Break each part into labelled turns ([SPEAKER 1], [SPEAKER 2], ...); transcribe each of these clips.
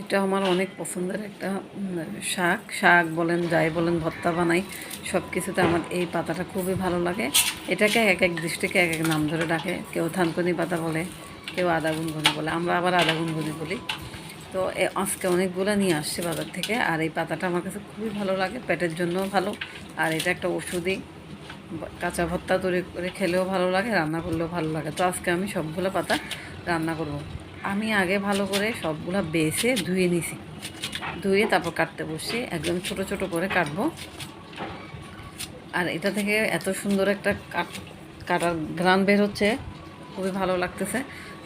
[SPEAKER 1] এটা আমার অনেক পছন্দের একটা শাক শাক বলেন যাই বলেন ভর্তা বানাই সব কিছুতে আমার এই পাতাটা খুবই ভালো লাগে। এটাকে এক এক ডিস্ট্রিক্টে এক এক নাম ধরে ডাকে, কেউ থানকুনি পাতা বলে, কেউ আদা গুনগুনি বলে, আমরা আবার আদা গুনগুনি বলি। তো আজকে অনেকগুলো নিয়ে আসছে বাজার থেকে, আর এই পাতাটা আমার কাছে খুবই ভালো লাগে, পেটের জন্যও ভালো। আর এটা একটা ওষুধি, কাঁচা ভর্তা তৈরি করে খেলেও ভালো লাগে, রান্না করলেও ভালো লাগে। তো আজকে আমি সবগুলো পাতা রান্না করব। আমি আগে ভালো করে সবগুলো বেছে ধুয়ে নিছি, ধুয়ে তারপর কাটতে বসছি, একদম ছোট ছোট করে কাটবো। আর এটা থেকে এত সুন্দর একটা কাটার ঘ্রাণ বের হচ্ছে, খুবই ভালো লাগতেছে।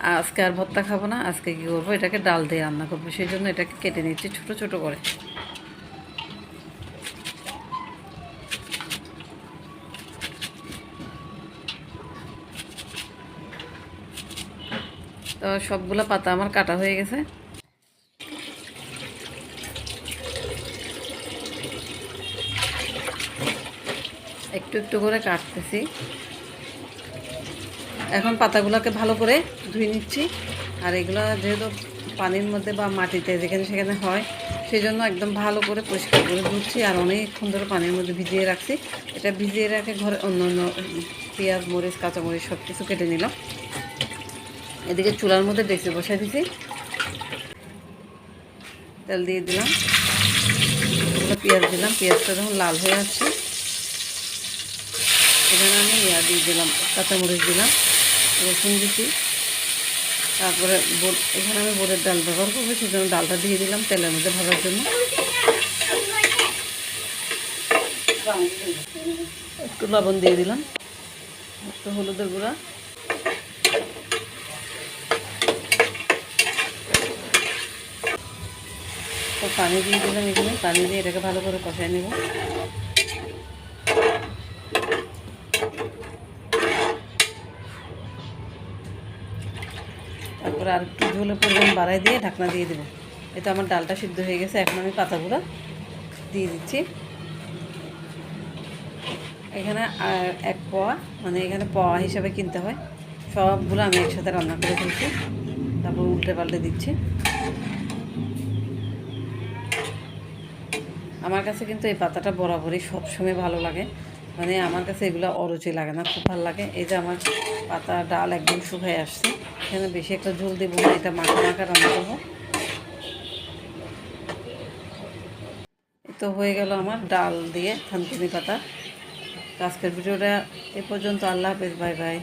[SPEAKER 1] আর আজকে আর ভর্তা খাবো না, আজকে কী করবো, এটাকে ডাল দিয়ে রান্না করবো, সেই জন্য এটাকে কেটে নিচ্ছি ছোট ছোট করে। তো সবগুলো পাতা আমার কাটা হয়ে গেছে। একটু একটু করে কাটতেছি। এখন পাতাগুলোকে ভালো করে ধুয়ে নিচ্ছি। আর এগুলো যেহেতু পানির মধ্যে বা মাটিতে যেখানে সেখানে হয়, সেই জন্য একদম ভালো করে পরিষ্কার করে ধুচ্ছি। আর অনেকক্ষণ ধরে পানির মধ্যে ভিজিয়ে রাখছি। এটা ভিজিয়ে রাখে ঘরে অন্য অন্য পেঁয়াজ মরিচ কাঁচামরিচ সব কিছু কেটে নিলাম। এদিকে চুলার মধ্যে ডেকচি বসাই দিছি, তেল দিয়ে দিলাম, পেঁয়াজ দিলাম। পেঁয়াজটা যখন লাল হয়ে আসছে, এখানে আমি দিয়ে দিলাম, কাঁচামরিচ দিলাম, রসুন দিচ্ছি। তারপরে এখানে আমি বোরের ডাল ব্যবহার করবো, সেই জন্য ডালটা দিয়ে দিলাম তেলের মধ্যে ভাজার জন্য। একটু লবণ দিয়ে দিলাম, একটু হলুদের গুঁড়া, তো পানি দিয়ে দিলাম। এখানে পানি দিয়ে এটাকে ভালো করে কষায় নেব। তারপরে আর একটু ঝোলের পরিমাণ বাড়াই দিয়ে ঢাকনা দিয়ে দেবো। এটা আমার ডালটা সিদ্ধ হয়ে গেছে, এখন আমি পাতাগুলো দিয়ে দিচ্ছি। এখানে এক পোয়া, মানে এখানে পোয়া হিসাবে কিনতে হয়। সবগুলো আমি একসাথে রান্না করে ফেলছি, তারপর উল্টে পাল্টে দিচ্ছি। আমার কাছে কিন্তু এই পাতাটা বরাবরই সবসময় ভালো লাগে, মানে আমার কাছে এগুলো অরুচি লাগে না, খুব ভালো লাগে। এই যে আমার পাতা ডাল একদম শুকায় আসছে, এখানে বেশি একটা ঝোল দেবো না, এটা মাখা মাখা রান্না করবো। তো হয়ে গেল আমার ডাল দিয়ে থানকুনি পাতা। আজকের ভিডিওটা এ পর্যন্ত। আল্লাহ হাফেজ, বাই বাই।